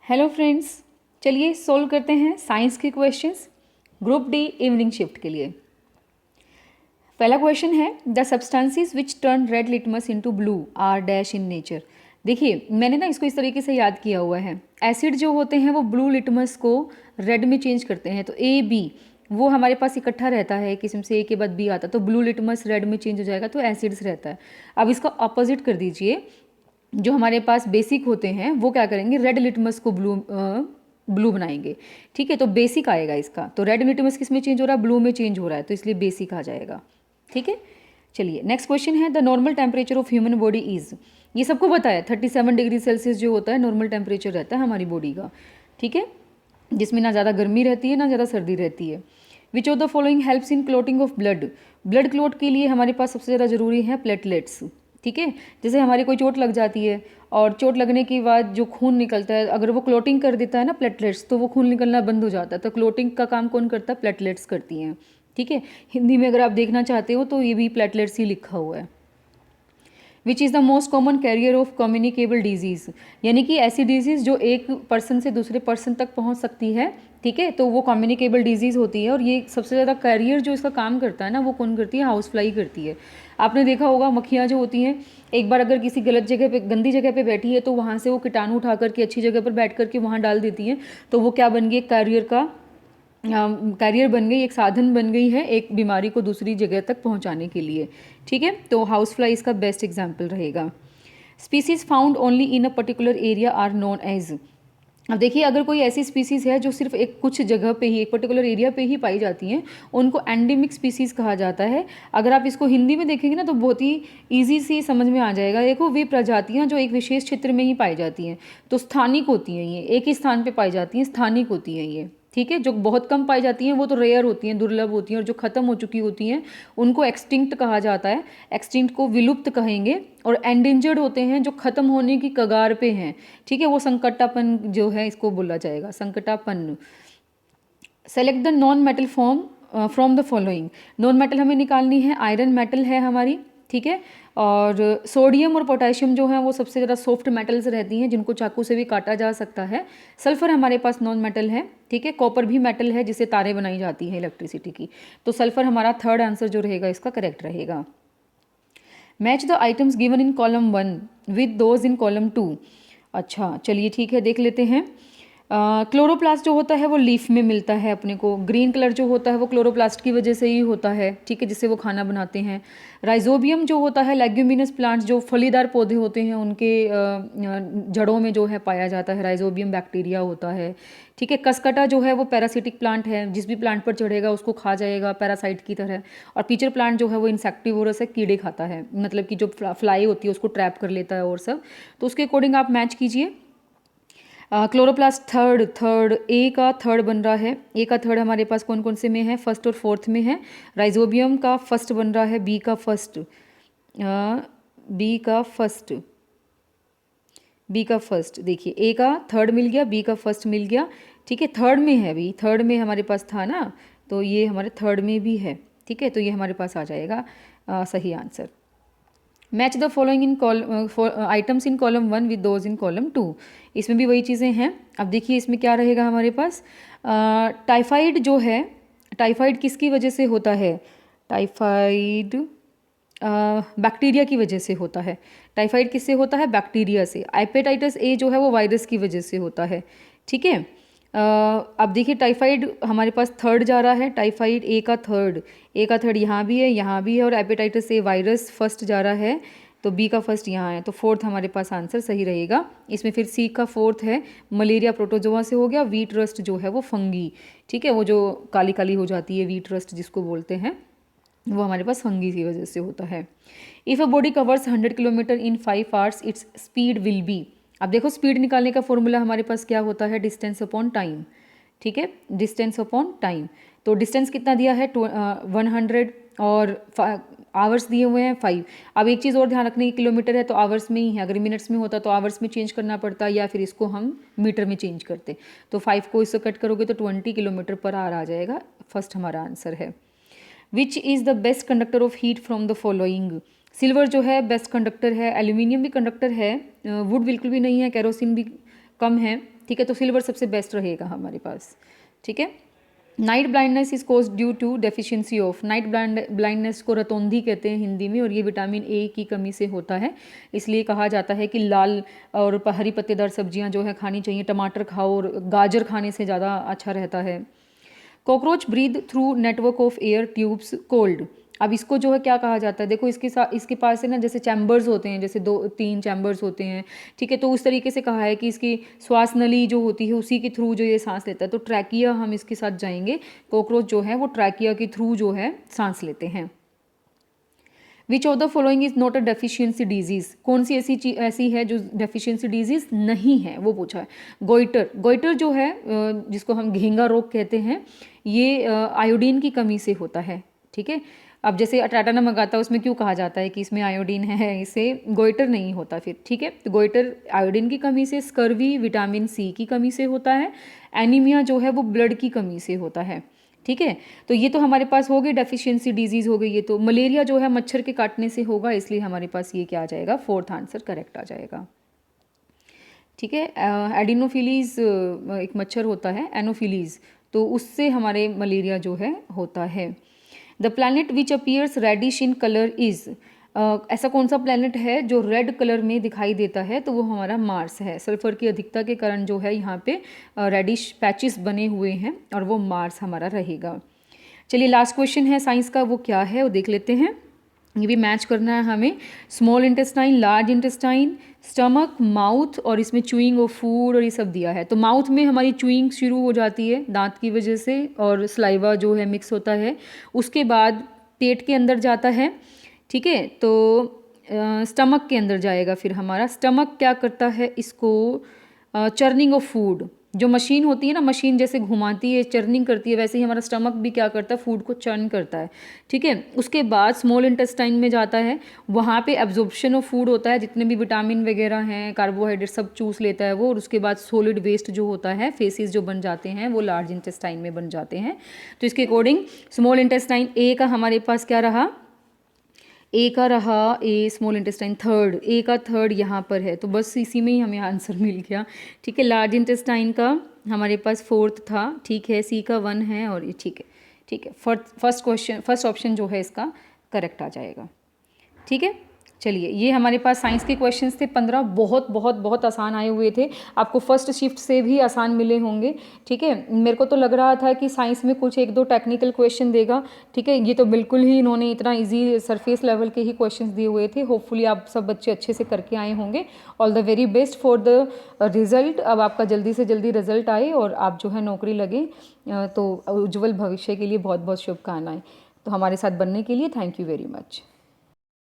Hello friends, चलिए solve करते हैं साइंस के questions group D evening shift के लिए। पहला क्वेश्चन है the substances which turn red litmus into blue are dash in nature. देखिए मैंने ना इसको इस तरीके से याद किया हुआ है। एसिड जो होते हैं वो ब्लू लिटमस को रेड में चेंज करते हैं, तो ए बी वो हमारे पास इकट्ठा रहता है, किस्म से ए के बाद बी आता है तो ब्लू लिटमस रेड में चेंज हो जाएगा, तो एसिड्स रहता है। अब इसका अपोजिट कर दीजिए, जो हमारे पास बेसिक होते हैं वो क्या करेंगे, रेड लिटमस को ब्लू बनाएंगे। ठीक है, तो बेसिक आएगा इसका। तो रेड लिटमस किस में चेंज हो रहा है, ब्लू में चेंज हो रहा है, तो इसलिए बेसिक आ जाएगा। ठीक है, चलिए नेक्स्ट क्वेश्चन है the normal temperature of human body is. ये सबको पता है 37 डिग्री सेल्सियस जो होता है नॉर्मल टेम्परेचर रहता है हमारी बॉडी का। ठीक है, जिसमें ना ज़्यादा गर्मी रहती है ना ज़्यादा सर्दी रहती है। Which of the following helps in clotting of blood. Blood clot के लिए हमारे पास सबसे ज़्यादा जरूरी है प्लेटलेट्स। ठीक है, जैसे हमारी कोई चोट लग जाती है और चोट लगने के बाद जो खून निकलता है, अगर वो क्लोटिंग कर देता है ना प्लेटलेट्स, तो वो खून निकलना बंद हो जाता है। तो क्लोटिंग का काम कौन करता है, प्लेटलेट्स करती हैं। ठीक है, हिंदी में अगर आप देखना चाहते हो तो ये भी प्लेटलेट्स ही लिखा हुआ है। Which is the most common carrier of communicable disease, यानी कि ऐसी डिजीज़ जो एक पर्सन से दूसरे पर्सन तक पहुंच सकती है। ठीक है, तो वो कम्युनिकेबल डिजीज़ होती है। और ये सबसे ज़्यादा कैरियर जो इसका काम करता है ना, वो कौन करती है, हाउस फ्लाई करती है। आपने देखा होगा मक्खियाँ जो होती हैं, एक बार अगर किसी गलत जगह पे, गंदी जगह पे बैठी है, तो वहाँ से वो कीटाणु उठा करके अच्छी जगह पर बैठ करके वहाँ डाल देती हैं, तो वो क्या बन गई, कैरियर बन गई, एक साधन बन गई है एक बीमारी को दूसरी जगह तक पहुंचाने के लिए। ठीक है, तो हाउस फ्लाई इसका बेस्ट एग्जाम्पल रहेगा। Species found only in a particular area are known as. अब देखिए, अगर कोई ऐसी स्पीसीज है जो सिर्फ एक कुछ जगह पे ही, एक पर्टिकुलर एरिया पे ही पाई जाती हैं, उनको एंडेमिक स्पीसीज कहा जाता है। अगर आप इसको हिंदी में देखेंगे ना तो बहुत ही ईजी सी समझ में आ जाएगा। देखो, वे प्रजातियां जो एक विशेष क्षेत्र में ही पाई जाती हैं, तो स्थानिक होती हैं, ये एक ही स्थान पे पाई जाती हैं, स्थानिक होती हैं ये। ठीक है, जो बहुत कम पाई जाती हैं वो तो रेयर होती हैं, दुर्लभ होती हैं, और जो खत्म हो चुकी होती हैं उनको एक्सटिंक्ट कहा जाता है। एक्सटिंक्ट को विलुप्त कहेंगे। और एंडेंजर्ड होते हैं जो खत्म होने की कगार पे हैं। ठीक है, वो संकटापन जो है इसको बोला जाएगा, संकटापन्न। Select the non metal form from the following. Non metal हमें निकालनी है, आयरन मेटल है हमारी। ठीक है, और सोडियम और पोटेशियम जो है वो सबसे ज़्यादा सॉफ्ट मेटल्स रहती हैं, जिनको चाकू से भी काटा जा सकता है। सल्फर हमारे पास नॉन मेटल है। ठीक है, कॉपर भी मेटल है जिससे तारें बनाई जाती हैं इलेक्ट्रिसिटी की। तो सल्फर हमारा थर्ड आंसर जो रहेगा इसका करेक्ट रहेगा। Match the items given in column 1 with those in column 2। अच्छा चलिए ठीक है, देख लेते हैं। क्लोरोप्लास्ट जो होता है वो लीफ में मिलता है अपने को। ग्रीन कलर जो होता है वो क्लोरोप्लास्ट की वजह से ही होता है। ठीक है, जिससे वो खाना बनाते हैं। राइजोबियम जो होता है लेग्यूमिनस प्लांट्स, जो फलीदार पौधे होते हैं, उनके जड़ों में जो है पाया जाता है। राइजोबियम बैक्टीरिया होता है। ठीक है, कसकटा जो है वो पैरासिटिक प्लांट है, जिस भी प्लांट पर चढ़ेगा उसको खा जाएगा पैरासाइट की तरह। और पीचर प्लांट जो है वो इंसेक्टिवोरस है, कीड़े खाता है, मतलब कि जो फ्लाई होती है उसको ट्रैप कर लेता है और सब। तो उसके अकॉर्डिंग आप मैच कीजिए। क्लोरोप्लास्ट थर्ड ए का थर्ड बन रहा है। ए का थर्ड हमारे पास कौन कौन से में है, फर्स्ट और फोर्थ में है। राइजोबियम का फर्स्ट बन रहा है, बी का फर्स्ट, बी का फर्स्ट। देखिए, ए का थर्ड मिल गया, बी का फर्स्ट मिल गया। ठीक है, थर्ड में है, अभी थर्ड में हमारे पास था ना, तो ये हमारे थर्ड में भी है। ठीक है, तो ये हमारे पास आ जाएगा सही answer. Match the following in items in column 1 with those in column 2। इसमें भी वही चीज़ें हैं। अब देखिए इसमें क्या रहेगा हमारे पास। टाइफाइड जो है, टाइफाइड किसकी वजह से होता है, टाइफाइड बैक्टीरिया की वजह से होता है। टाइफाइड किससे होता है, बैक्टीरिया से। हेपेटाइटिस ए जो है वो वायरस की वजह से होता है। ठीक है, अब देखिए टाइफाइड हमारे पास थर्ड जा रहा है, टाइफाइड ए का थर्ड यहाँ भी है, यहाँ भी है। और हेपेटाइटिस ए वायरस फर्स्ट जा रहा है, तो बी का फर्स्ट यहाँ है, तो फोर्थ हमारे पास आंसर सही रहेगा। इसमें फिर सी का फोर्थ है, मलेरिया प्रोटोजोआ से हो गया। वीट रस्ट जो है वो फंगी। ठीक है, वो जो काली काली हो जाती है, वीट रस्ट जिसको बोलते हैं, वो हमारे पास फंगी की वजह से होता है। If a body covers 100 kilometre in 5 hours its speed will be. अब देखो, स्पीड निकालने का फॉर्मूला हमारे पास क्या होता है, डिस्टेंस अपॉन टाइम। ठीक है, डिस्टेंस अपॉन टाइम। तो डिस्टेंस कितना दिया है, 100, और आवर्स दिए हुए हैं 5। अब एक चीज़ और ध्यान रखने की, किलोमीटर है तो आवर्स में ही है। अगर मिनट्स में होता तो आवर्स में चेंज करना पड़ता, या फिर इसको हम मीटर में चेंज करते। तो 5 को इससे कट करोगे तो 20 किलोमीटर पर आवर आ जाएगा। फर्स्ट हमारा आंसर है। Which is the best conductor of heat from the following. Silver जो है बेस्ट कंडक्टर है, एल्यूमिनियम भी कंडक्टर है, वुड बिल्कुल भी नहीं है, कैरोसिन भी कम है, ठीक है, तो सिल्वर सबसे बेस्ट रहेगा हमारे पास, ठीक है। Night blindness is cause due to deficiency of, night blindness को रतौंधी कहते हैं हिंदी में, और ये विटामिन ए की कमी से होता है। इसलिए कहा जाता है कि लाल और हरी पत्तेदार सब्जियां जो है खानी चाहिए, टमाटर खाओ और गाजर खाने से ज़्यादा अच्छा रहता है। Cockroach breathe through network of air tubes cold, अब इसको जो है क्या कहा जाता है, देखो इसके साथ इसके पास है ना जैसे चैम्बर्स होते हैं, जैसे 2-3 चैम्बर्स होते हैं, ठीक है, तो उस तरीके से कहा है कि इसकी श्वास नली जो होती है उसी के थ्रू जो ये सांस लेता है, तो ट्रैकिया हम इसके साथ जाएंगे, कॉकरोच जो है वो ट्रैकिया के थ्रू जो है सांस लेते हैं। Which of the following is not a deficiency disease, कौन सी ऐसी है जो डेफिशिएंसी डिजीज नहीं है, वो पूछा है। गोइटर, गोइटर जो है जिसको हम घेंगा रोग कहते हैं, ये आयोडीन की कमी से होता है, ठीक है। अब जैसे टाटा नमक आता है उसमें क्यों कहा जाता है कि इसमें आयोडीन है, इससे गोइटर नहीं होता फिर, ठीक है। तो गोइटर आयोडीन की कमी से, स्कर्वी विटामिन सी की कमी से होता है, एनीमिया जो है वो ब्लड की कमी से होता है, ठीक है। तो ये तो हमारे पास हो गई डेफिशिएंसी डिजीज़ हो गई। ये तो मलेरिया जो है मच्छर के काटने से होगा, इसलिए हमारे पास ये क्या आ जाएगा, फोर्थ आंसर करेक्ट आ जाएगा, ठीक है। एडिनोफिलीज एक मच्छर होता है, एनोफिलीज, तो उससे हमारे मलेरिया जो है होता है। The planet which appears reddish in colour is, ऐसा कौन सा प्लैनेट है जो रेड कलर में दिखाई देता है, तो वो हमारा मार्स है। सल्फर की अधिकता के कारण जो है यहाँ पे रेडिश पैचेस बने हुए हैं और वो मार्स हमारा रहेगा। चलिए लास्ट क्वेश्चन है साइंस का, वो क्या है वो देख लेते हैं। ये भी मैच करना है हमें। Small intestine, large intestine, stomach, mouth, और इसमें चूइंग ऑफ फूड और ये सब दिया है। तो माउथ में हमारी चूइंग शुरू हो जाती है दांत की वजह से, और सलाइवा जो है मिक्स होता है, उसके बाद पेट के अंदर जाता है, ठीक है। तो स्टमक के अंदर जाएगा फिर हमारा। स्टमक क्या करता है, इसको चर्निंग ऑफ फूड, जो मशीन होती है ना, मशीन जैसे घुमाती है चर्निंग करती है, वैसे ही हमारा स्टमक भी क्या करता है, फूड को चर्न करता है, ठीक है। उसके बाद स्मॉल इंटेस्टाइन में जाता है, वहाँ पे एब्जॉर्प्शन ऑफ फूड होता है, जितने भी विटामिन वगैरह हैं, कार्बोहाइड्रेट सब चूस लेता है वो, और उसके बाद सॉलिड वेस्ट जो होता है, फेसिस जो बन जाते हैं, वो लार्ज इंटेस्टाइन में बन जाते हैं। तो इसके अकॉर्डिंग स्मॉल इंटेस्टाइन ए का हमारे पास क्या रहा, ए का रहा, ए स्मॉल इंटेस्टाइन थर्ड, ए का थर्ड यहाँ पर है, तो बस इसी में ही हमें आंसर मिल गया, ठीक है। लार्ज इंटेस्टाइन का हमारे पास फोर्थ था, ठीक है, सी का 1 है, और ये ठीक है, ठीक है। फर्स्ट ऑप्शन जो है इसका करेक्ट आ जाएगा, ठीक है। चलिए ये हमारे पास साइंस के क्वेश्चंस थे 15, बहुत बहुत बहुत आसान आए हुए थे, आपको फर्स्ट शिफ्ट से भी आसान मिले होंगे, ठीक है। मेरे को तो लग रहा था कि साइंस में कुछ 1-2 टेक्निकल क्वेश्चन देगा, ठीक है। ये तो बिल्कुल ही इन्होंने इतना इजी सरफेस लेवल के ही क्वेश्चंस दिए हुए थे। होपफुली आप सब बच्चे अच्छे से करके आए होंगे। All the very best for the result. अब आपका जल्दी से जल्दी रिजल्ट आए और आप जो है नौकरी लगे, तो उज्ज्वल भविष्य के लिए बहुत बहुत शुभकामनाएं। तो हमारे साथ बनने के लिए थैंक यू वेरी मच।